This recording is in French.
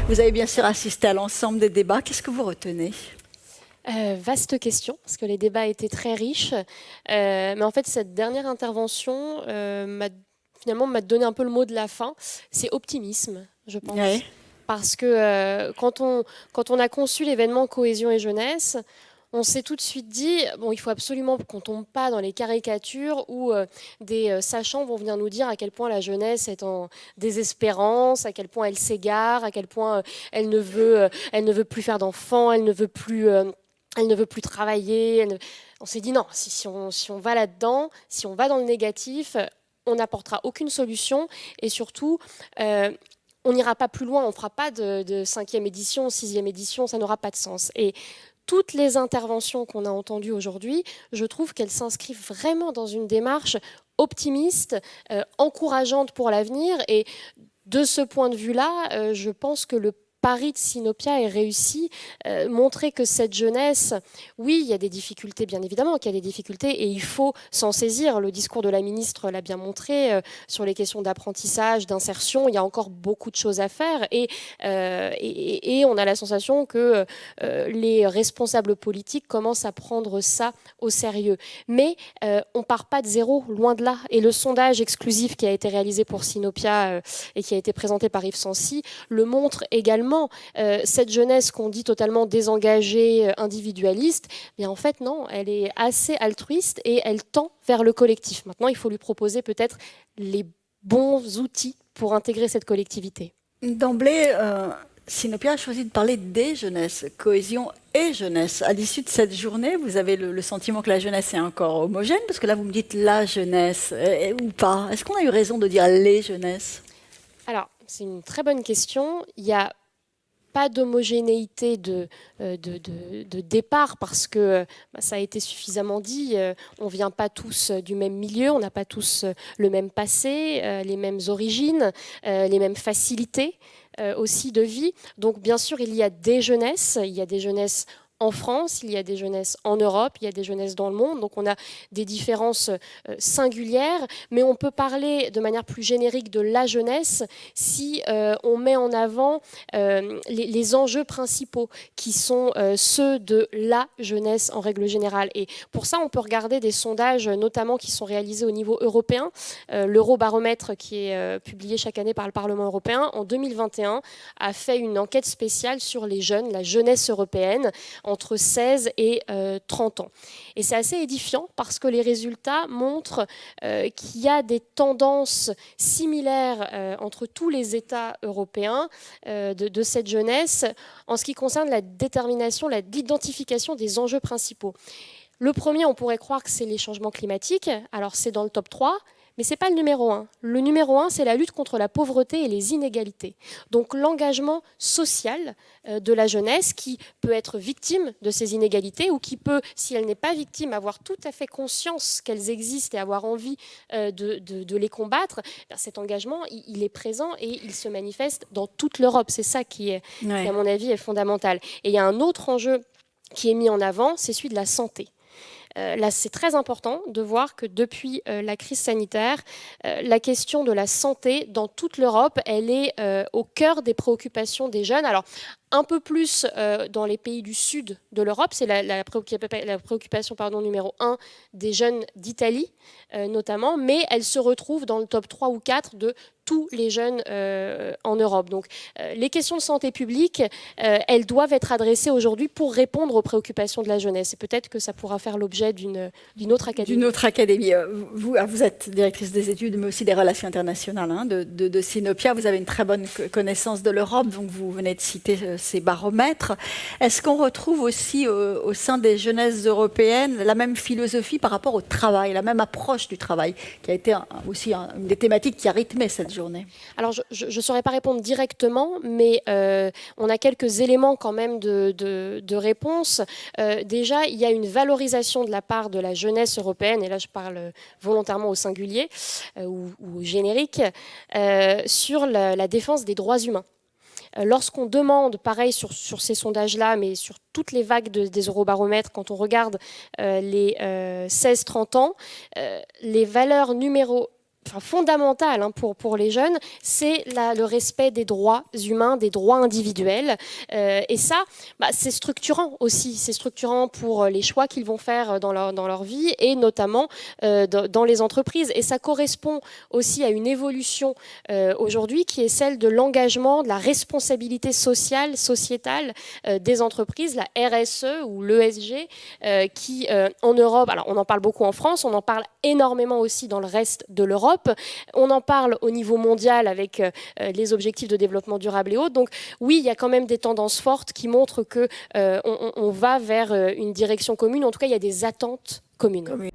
Vous avez bien sûr assisté à l'ensemble des débats. Qu'est-ce que vous retenez ? Vaste question, parce que les débats étaient très riches. Mais en fait, cette dernière intervention finalement m'a donné un peu le mot de la fin. C'est optimisme, je pense. Oui. Parce que quand on a conçu l'événement Cohésion et Jeunesse, on s'est tout de suite dit, bon, il faut absolument qu'on ne tombe pas dans les caricatures où des sachants vont venir nous dire à quel point la jeunesse est en désespérance, à quel point elle s'égare, à quel point elle ne veut plus faire d'enfants, elle ne veut plus travailler. On s'est dit non, si on va là-dedans, si on va dans le négatif, on n'apportera aucune solution et surtout, on n'ira pas plus loin, on ne fera pas de 5e édition, 6e édition, ça n'aura pas de sens. Et toutes les interventions qu'on a entendues aujourd'hui, je trouve qu'elles s'inscrivent vraiment dans une démarche optimiste, encourageante pour l'avenir. Et de ce point de vue-là, je pense que le pari de Sinopia est réussi, montrer que cette jeunesse, oui, il y a des difficultés, bien évidemment qu'il y a des difficultés, et il faut s'en saisir. Le discours de la ministre l'a bien montré, sur les questions d'apprentissage, d'insertion, il y a encore beaucoup de choses à faire, et on a la sensation que les responsables politiques commencent à prendre ça au sérieux. Mais on ne part pas de zéro, loin de là, et le sondage exclusif qui a été réalisé pour Sinopia et qui a été présenté par Yves Sancy le montre également. Cette jeunesse qu'on dit totalement désengagée, individualiste, bien en fait non, elle est assez altruiste et elle tend vers le collectif. Maintenant, il faut lui proposer peut-être les bons outils pour intégrer cette collectivité. D'emblée, Sinopia a choisi de parler des jeunesses, cohésion et jeunesse. À l'issue de cette journée, vous avez le sentiment que la jeunesse est encore homogène, parce que là, vous me dites la jeunesse, ou pas. Est-ce qu'on a eu raison de dire les jeunesses ? Alors, c'est une très bonne question. Il y a pas d'homogénéité de départ parce que ça a été suffisamment dit, on ne vient pas tous du même milieu, on n'a pas tous le même passé, les mêmes origines, les mêmes facilités aussi de vie. Donc bien sûr, il y a des jeunesses en France, il y a des jeunesses en Europe, il y a des jeunesses dans le monde, donc on a des différences singulières, mais on peut parler de manière plus générique de la jeunesse si on met en avant les enjeux principaux qui sont ceux de la jeunesse en règle générale. Et pour ça, on peut regarder des sondages, notamment qui sont réalisés au niveau européen. L'Eurobaromètre, qui est publié chaque année par le Parlement européen, en 2021, a fait une enquête spéciale sur les jeunes, la jeunesse européenne, entre 16 et 30 ans. Et c'est assez édifiant parce que les résultats montrent qu'il y a des tendances similaires entre tous les États européens de cette jeunesse en ce qui concerne la détermination, l'identification des enjeux principaux. Le premier, on pourrait croire que c'est les changements climatiques. Alors c'est dans le top 3. Mais ce n'est pas le numéro 1. Le numéro 1, c'est la lutte contre la pauvreté et les inégalités. Donc l'engagement social de la jeunesse qui peut être victime de ces inégalités ou qui peut, si elle n'est pas victime, avoir tout à fait conscience qu'elles existent et avoir envie de les combattre. Cet engagement, il est présent et il se manifeste dans toute l'Europe. C'est ça qui, à mon avis, est fondamental. Et il y a un autre enjeu qui est mis en avant, c'est celui de la santé. Là, c'est très important de voir que depuis la crise sanitaire, la question de la santé dans toute l'Europe, elle est au cœur des préoccupations des jeunes. Alors, un peu plus dans les pays du sud de l'Europe, c'est la préoccupation numéro 1 des jeunes d'Italie, notamment, mais elle se retrouve dans le top 3 ou 4 de tous les jeunes en Europe. Donc, les questions de santé publique, elles doivent être adressées aujourd'hui pour répondre aux préoccupations de la jeunesse. Et peut-être que ça pourra faire l'objet d'une autre académie. D'une autre académie. Vous êtes directrice des études, mais aussi des relations internationales de Sinopia. Vous avez une très bonne connaissance de l'Europe, donc vous venez de citer ces baromètres. Est-ce qu'on retrouve aussi au sein des jeunesses européennes la même philosophie par rapport au travail, la même approche du travail, qui a été aussi une des thématiques qui a rythmé cette journée? Alors, je ne saurais pas répondre directement, mais on a quelques éléments quand même de réponse. Déjà, il y a une valorisation de la part de la jeunesse européenne, et là je parle volontairement au singulier ou au générique, sur la défense des droits humains. Lorsqu'on demande, pareil sur ces sondages-là, mais sur toutes les vagues des eurobaromètres, quand on regarde les 16-30 ans, les valeurs numéro fondamentale pour les jeunes, c'est le respect des droits humains, des droits individuels. Et ça, c'est structurant aussi. C'est structurant pour les choix qu'ils vont faire dans leur vie et notamment dans les entreprises. Et ça correspond aussi à une évolution aujourd'hui qui est celle de l'engagement, de la responsabilité sociale, sociétale des entreprises, la RSE ou l'ESG, qui en Europe, alors on en parle beaucoup en France, on en parle énormément aussi dans le reste de l'Europe, on en parle au niveau mondial avec les objectifs de développement durable et autres. Donc oui, il y a quand même des tendances fortes qui montrent qu'on va vers une direction commune. En tout cas, il y a des attentes communes.